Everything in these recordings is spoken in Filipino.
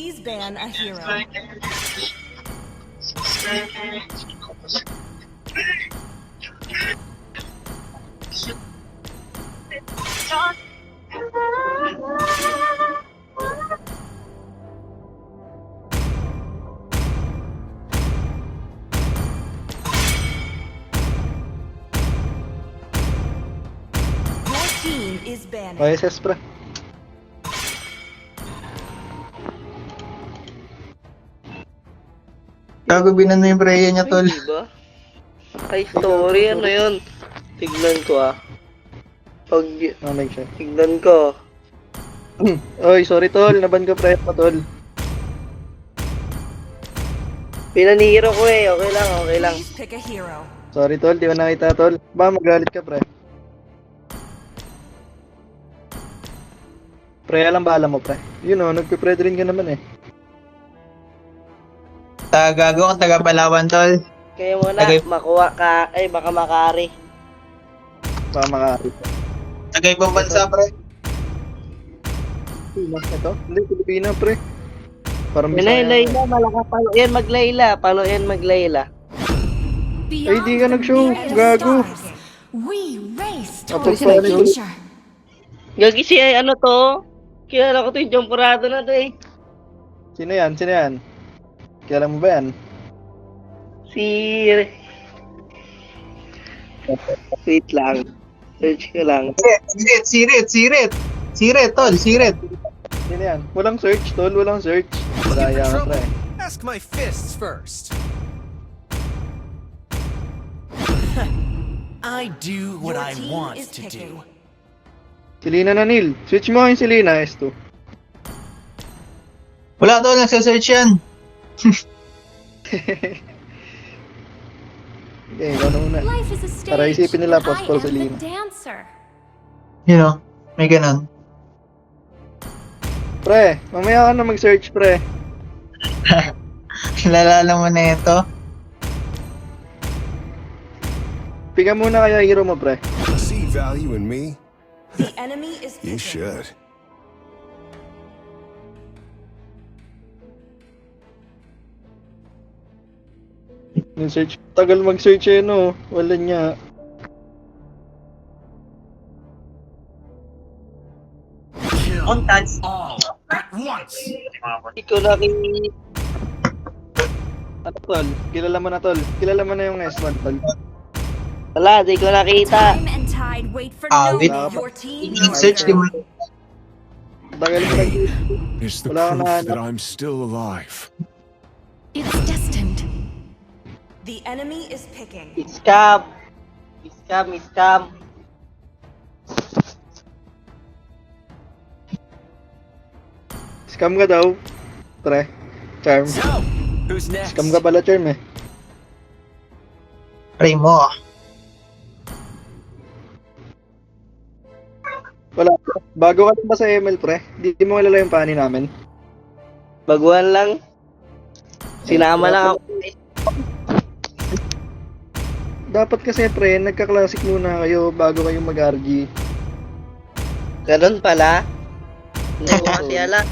Please ban a hero. Your team is banned. OSS pre. Gago binano yung Freya niya, tol. Ay, diba? Ay, story, ano yun? Tignan ko ah. Pag, Mamig siya. tignan ko. Oy, sorry tol, naban ko pre pa tol. Pinanihiro ko eh, okay lang, okay lang. Please pick a hero. Sorry tol, di ko nakita tol. Ba magalit ka pre. Pre, alam ba alam mo pre? Yun o, nagpe-pre rin ka naman eh. Gago kang taga Palawan, tol. Kaya mo na, Okay. makuha ka, ay baka makari. Baka makakita. Taga ibang bansa, pre. Pinas na to? Hindi, Pilipina pre. Parang Pinay, Bisaya. Layla, malaka, palo yan maglayla, palo yan maglayla. Ay, di ka nag-show. Gago. We race Tapos towards pa the rin. future. Gagi si ay ano to? Kilala ko to yung Jumporado na to eh. Sino yan? Sino yan? Kilala mo ba yan? Si... Wait lang. Search ko lang. Sirit, tol, sirit. Sino yan? Walang search tol, walang search. Madaya ka pre. Ask my fists first. I do what Your I team want is to picking. do. Si Lina na Neil. Switch mo yung si Lina, S2. Wala, tol, nagsasearch yan. Okay, ikaw na muna. Life is a stage. Para isipin nila, and post I Paul am the Salina. dancer. You know, may ganun. Pre, mamaya ka na mag-search pre. Lalala mo na ito. Piga muna kaya hero mo pre. See value in me? The enemy is You picking. should. Yung search, tagal mag-search eh no. Wala niya. Kill On touch. all at once. Hindi ko nakin... Ano tol? Kilala mo na tol. Kilala mo na yung S1 tol. Wala, di ko nakita. Time and tide wait for Ah, no wait. one. Your team Search di mo. Tagal mo nag- Is the Wala ka proof na- that I'm still alive. It's destined. The enemy is picking. Scam. Scam. Scam ka daw. Pre. Charm. So, who's next? Scam ka pala Charm eh. Pray mo. Wala. Bago ka lang ba sa ML pre? Di mo kilala yung pani namin. Baguhan lang. Sinama lang ako. Dapat kasi pre, nagka-classic muna kayo bago kayo mag-RG. Ganun pala. Hindi ko kasi alam.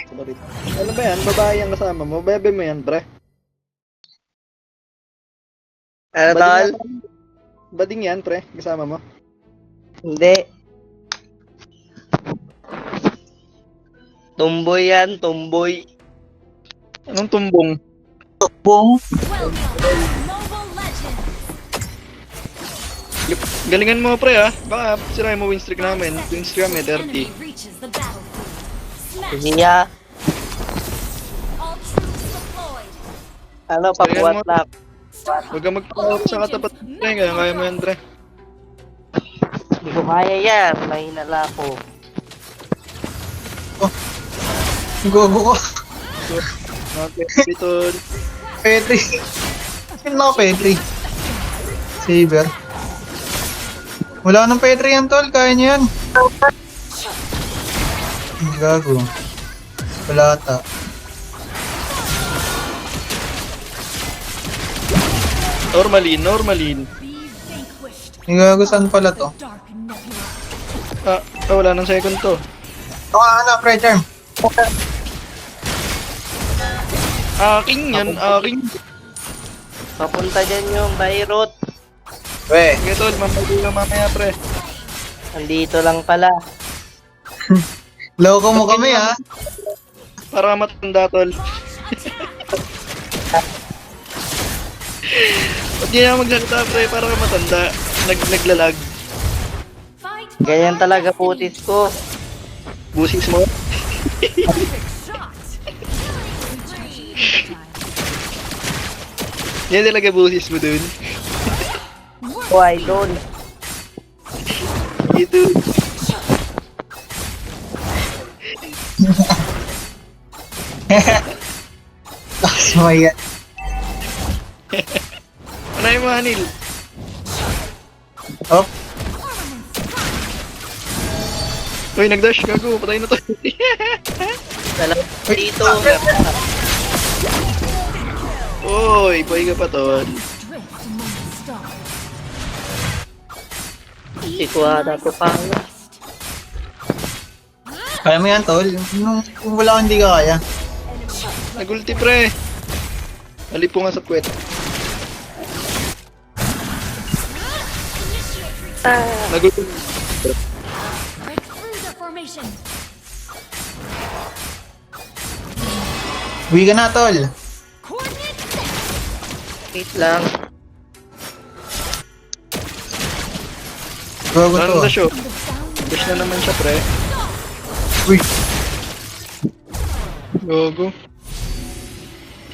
Sorry. Ano ba yan? Babae ang kasama mo? Bebe mo yan pre? Ano tol? Bading yan pre? Kasama mo? Hindi. Tumboy yan, tumboy. Anong tumbong? Bong. Welcome, Mobile Legends. Galingan mo pre ah. Baka sirahin mo win streak namin. Win streak kami 30. Enemy reaches the battlefield. Smash. Hiya. All troops deployed. Ano, pabuhat na. Huwag ka mag-power sa katapat pre. Kaya mo yan pre. Hindi ko kaya yan. Mahina lang ako. Gogo ko. Okay, Piton. Petri. Sino ako, Petri? Saber. Wala nang Petri yan, tol. Kaya niya yan. Gago. Wala ata. Normalin. Be vanquished. Gago, saan pala to? Dark nebula. Wala nang second to. Ano, pre, Charm? Aking yan, aking. Papunta dyan yung Bayrot. We, Sige tol, mamaya lang mamaya pre. Andito lang pala. loko mo kami ha. Para matanda tol. Ba't ganyan magsalita pre, para ka matanda. Naglalag. Fight Ganyan talaga putis ko. Busis mo. shot. Yan talaga busis mo dun. Oh, idol. Ito. Lakas mo yan. Ano yung mga Hanil? Oh, Uy, nag-dash, gago. Patay na to. Dalawa dito. Uy, boy ka pa tol. Drift among the stars. Hindi ko ata to kaya. kaya mo yan tol. Kung wala kang hindi ka kaya. Nagulti pre. Alipo nga sa puwet. Nagulti. Break through the formation. Uwi ka na tol. Coordinates set. Wait lang. Gogo Ano to. na show? Dash na naman siya pre. Uy, Gogo.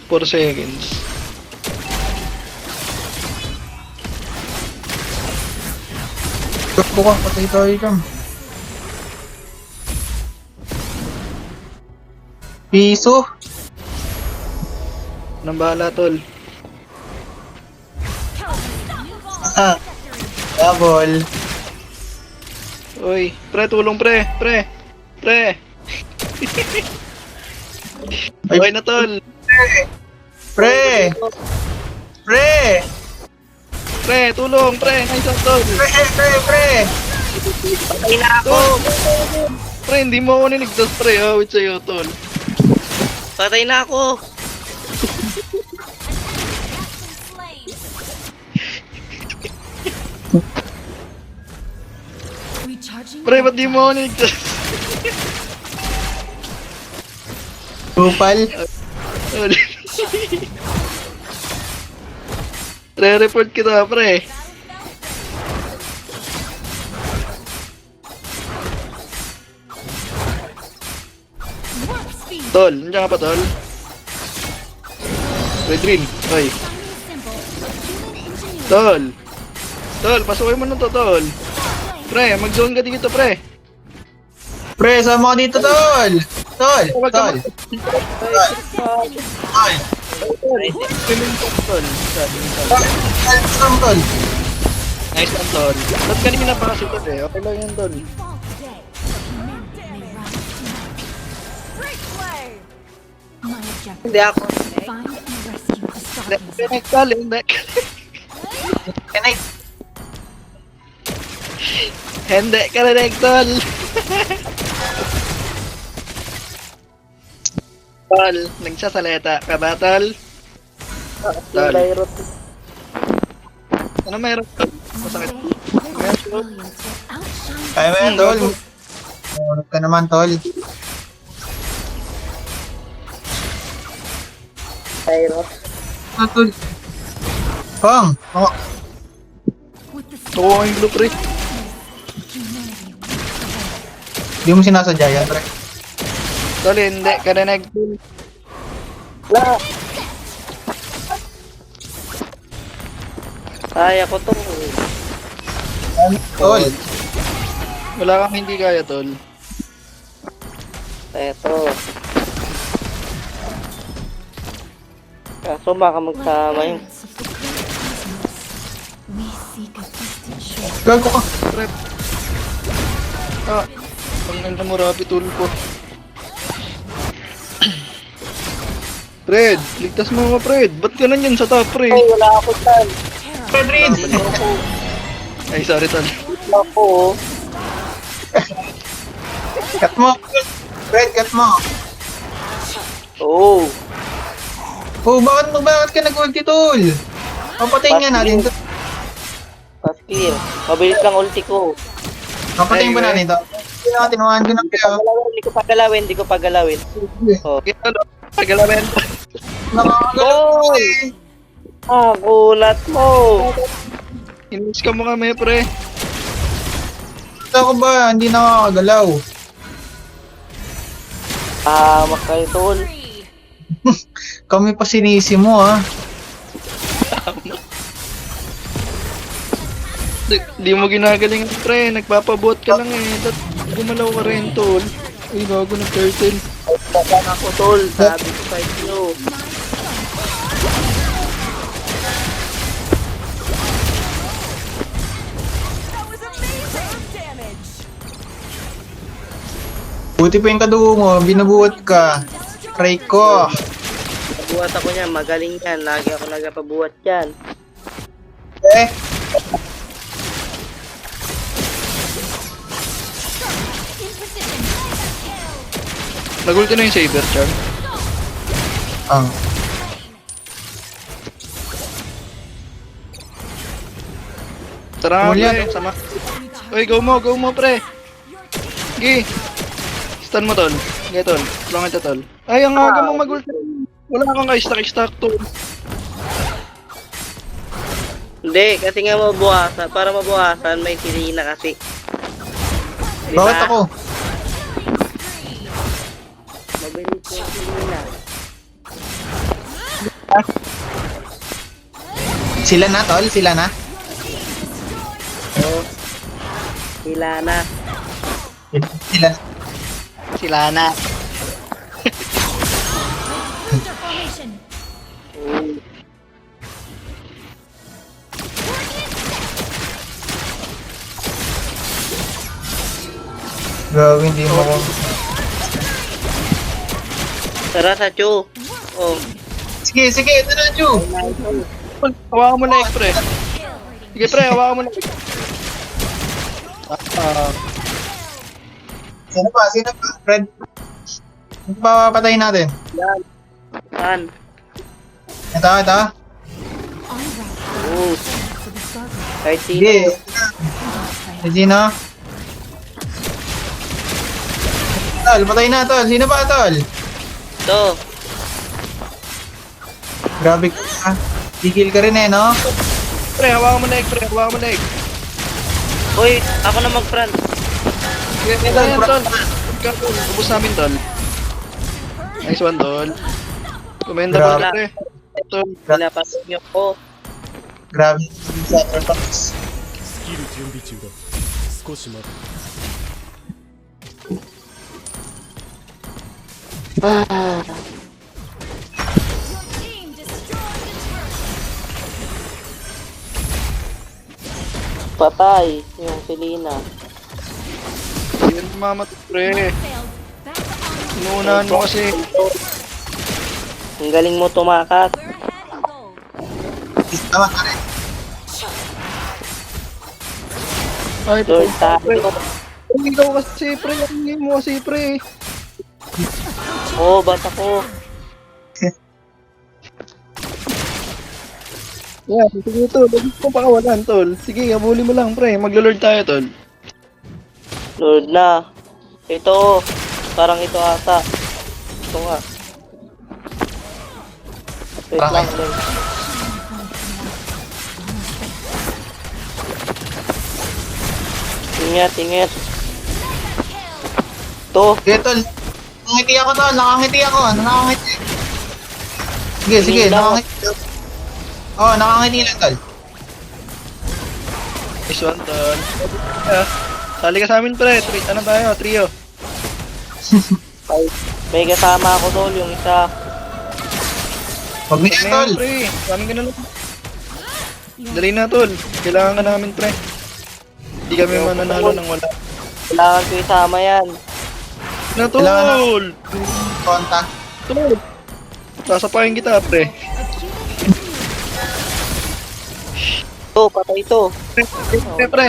4 seconds. gogo ka. Patay tayo dyan. Piso. Nang bahala tol. Ah, double. Uy, pre, tulong pre. Pre. Pre. Okay na tol. Pre! Pre! Pre, tulong pre. Nice one tol. Pre! Patay na ako. Pre, hindi mo ako ninigtas pre. Awit sa'yo tol. Patay na ako. Slain. Recharging. Pre, ba't di mo ako ninigtas? Kupal. Tol. Re-report kita pre. Warp speed. Tol, nandiyan ka pa tol? Red Green, oy. Tiny symbol. Human ingenuity. Tol. Tol, pasukin mo na to tol. Pre, mag-zone ka dito pre. Pre, sama ka dito tol. Tol. Wag ka Tol. Tol. Tol. Tol. Tol. Nice one tol. Ba't kanina pa kasi tol eh? Okay lang yan tol. Fall today. Humanity may rise tonight. My objective. Hindi ako. Find and rescue the Starkness. Connect tol, hindi. Connect. Hindi ka connect tol. Tol, nagsasaleta ka ba tol? Tol. Bayrot. Ano meron tol? Masakit. Their brilliance will outshine. Kaya mo yan tol. Urot ka naman tol. Bayrot. Ah, tol. Pang. Oh. With the Oo, ang blue pre. humanity will survive. Di mo sinasadya yan pre. Tol, hindi ka connect tol. La. Kaya ko to. Tol. Wala kang hindi kaya tol. Eto. Kaso baka magsama yung Parents of the great cosmos, we seek a distant shore. Gago ka. Pre. Ah, pang nanda mo rapi tulpo. Fred, ligtas mo mga Fred. Ba't ka nanyan sa top, Fred? Ay, wala ako tan. Pedrin. Ay, sorry, tol. Wala ako. Cut mo. Fred, cut mo. Oo. Oh, bakit ka nag-ulti, tol? Papatayin nga natin to. Fast clear. Mabilis lang ulti ko. Papatayin ba natin to? Hindi natin, tinuhaan ko ng kaya. Hindi ko pagalawin. Oh. Pagalawin. Nakakagalaw eh. Ah, kulat mo. Inis ka mo kami, pre. Ito ko ba? Hindi nakakagalaw. Ah, makayo tol. Kami pa sinisi mo, ha? Di mo ginagaling, pre. Nagpapabuot ka lang eh. Gumalaw ka rin, tol. Uy, gago ng turtle. Ako tol, sabi ko sa inyo. That was amazing damage. Buti pa yung kadugo mo, binubuhat ka. Try ko. Pabuhat ako niyan, magaling yan. Lagi ako nagpabuhat yan. Eh, In position. Nagulti na yung saber, Char. ah. Tara, Wala. pre. Sama. Uy, go mo, pre. Gi. Stun mo, tol. Sige, tol. Tulungan kita, tol. Ay, ang aga mo magulti. Wala kang ka-stack, tol. Hindi, kasi nga mabuhasan. Para mabuhasan, may Selena kasi. Di ba? Bakit ako? Mabilis yung Selena. Sila na, tol? Sila na? Oh. Selena. Sila. Sila na. Monster formation. Mm. Grabe, hindi mo ako. Tara sa Chu. Oh. Sige, ito na, Chu. Hawakan mo na, pre. Sige, pre. Hawakan mo na. Sino pa? Fred? Sino pa papatayin natin? Yan. Yan. Ito. On ramp. Oh. To the start. Kahit Sige. sino. Sino? Tol, patayin na, tol. Sino pa, tol? Ito. Grabe ka. Tigil ka rin eh, no? Pre, hawakan mo na, pre. Hawakan mo na. Uy, ako na mag-front. Sige, ito yan, tol. Ubus namin, tol. Nice one, tol. Commendable, Grabe. pre. Tol. Pinapasok niyo ko. Grabe. Sacrifice. スキル準備中だ少し待て Team destroyed the turret. Patay yung Selena. Yan, mama, pre. Failed. Back on. Inuunahan mo kasi. Ang galing mo tumakas. We're ahead in gold. Tama ka rin. Ay, Lord, pre. tayo. Hindi daw kasi, pre. Hindi mo kasi, pre. Oo, bata ko. Yan, sige, tol. Huwag mo pakawalan, tol. Sige, habulin mo lang, pre. Maglo-lord tayo, tol. Lord na. Ito. Parang ito ata. Ito nga. Wait Parang lang, ito. Lord. Ingat. Ito. Sige, tol. Nakangiti ako, tol. Nakangiti. Sige, nakangiti. Oo, nakangiti lang, tol. Nice one, tol. Sali ka sa amin, pre. Ano tayo? Trio. May kasama ako tol, yung isa. Huwag mo yan, Ngayon, tol. pre. Samin ka na lang. Dali na, tol. Kailangan ka namin, pre. Hindi kami mananalo ng wala. Kailangan ko isama yan. Na, tol! Kailangan Konta. Tol! Sasapayin kita, pre. Ito, patay ito. Pre.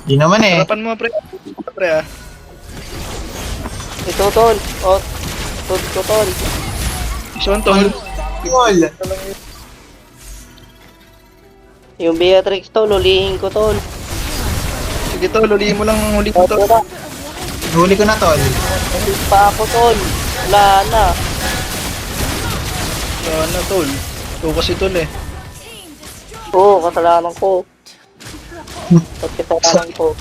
Di naman eh. Harapan mo, pre. Pre, ah. Ito tol. O, tol ko tol. Nice one, tol. Tol. Yung Beatrix tol, ulihin ko tol. Sige tol, ulihin mo lang ang huli mo tol. Huli ko na, tol. Ulit pa ako tol. Wala na. Sana tol. Ito kasi tol eh. Oo, kasalanan ko. Ba't kasalanan ko?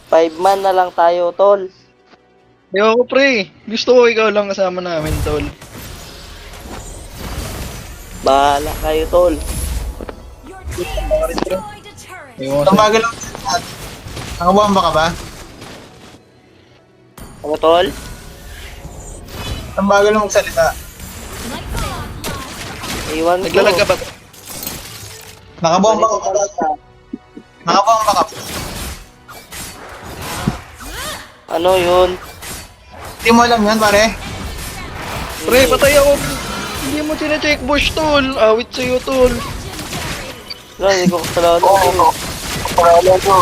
Five man na lang tayo tol. Ayoko pre. Gusto ko ikaw lang kasama namin tol. Bahala kayo tol. Your team destroyed a turret. Ayoko Ang sa... bagal lang. Nakabomba ka ba? Ako tol? Ang bagal lang magsalita. Iwan ko. Naglalag ka ba? Nakabomba ka ba? Nakabomba ka ba? Ano yun? Hindi mo alam yan, pare. Pre, patay ako. Hindi mo tine-check bush tol. Awit sa'yo tol. Wala, hindi ko kasalanan ko.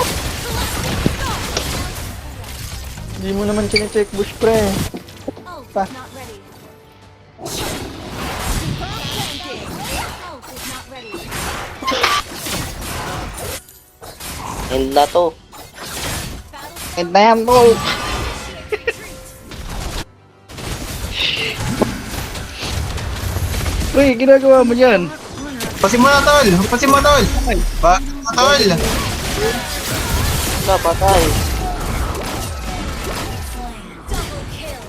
Hindi mo naman tine-check bush pre. Ult is not ready. Ult is not ready. End na to. And na yan tol. Pre, ginagawa mo yan. Pasin mo na, tol. Pasin mo, tol. Ba, tol. Wala, patay. Double kill.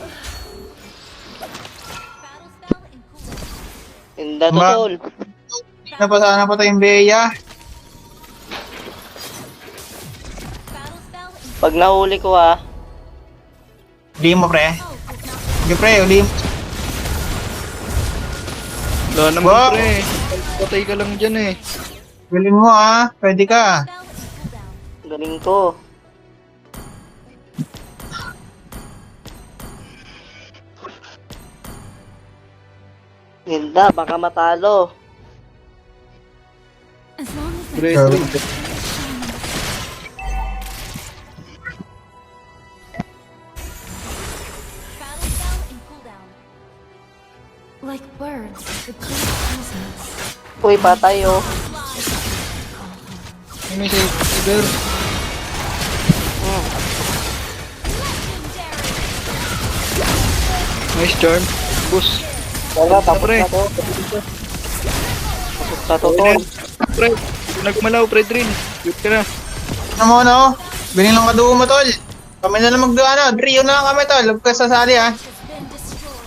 Battle spell and cooldown. End na to Ma- tol. Napasana pa tayong Bea. Battle spell and Pag nahuli ko ah. Uli mo, pre. ult is not ready. Sige, pre. Uli mo. Wala naman Wow. pre. Patay ka lang dyan eh. Galing mo, ah. Pwede ka. Spell and cooldown. Galing ko. Ganda, baka matalo. As long as Pre, Sorry. Battle spell and cooldown. like birds, the great presence. Uy, patay oh. may saber. Nice charm. Boost. Wala, tapos Pre. na to. Tapos na to tol. Pre, nagmalaw pre Drin. Cute ka na. Ano mo, no? Galing lang kadugo mo, tol. Kami na lang ano. Trio na lang kami, tol. Huwag ka sasali, ah. Has been destroyed.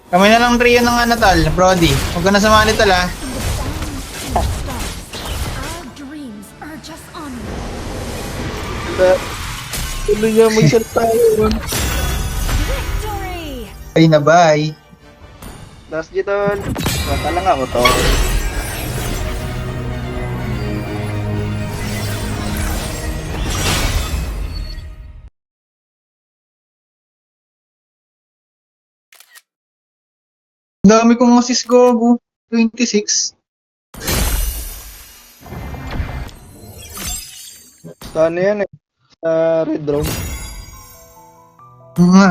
Kami na lang trio ng ano, tol. Brody. Huwag ka na sumali, tol, ah. Our dreams are just honored. Tuloy niya magsalita yun. Victory! Ay na, bye. Last giton. Bata lang ako to. Ang dami kong assist, gogo. 26. Sa ano yan eh. Sa red room. Nga.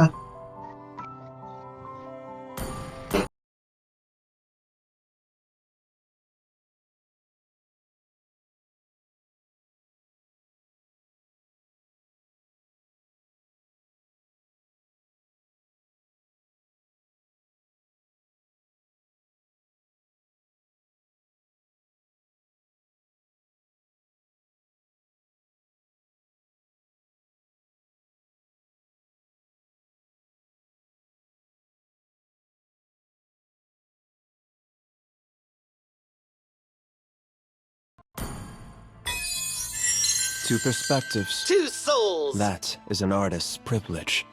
Two perspectives. Two souls! That is an artist's privilege.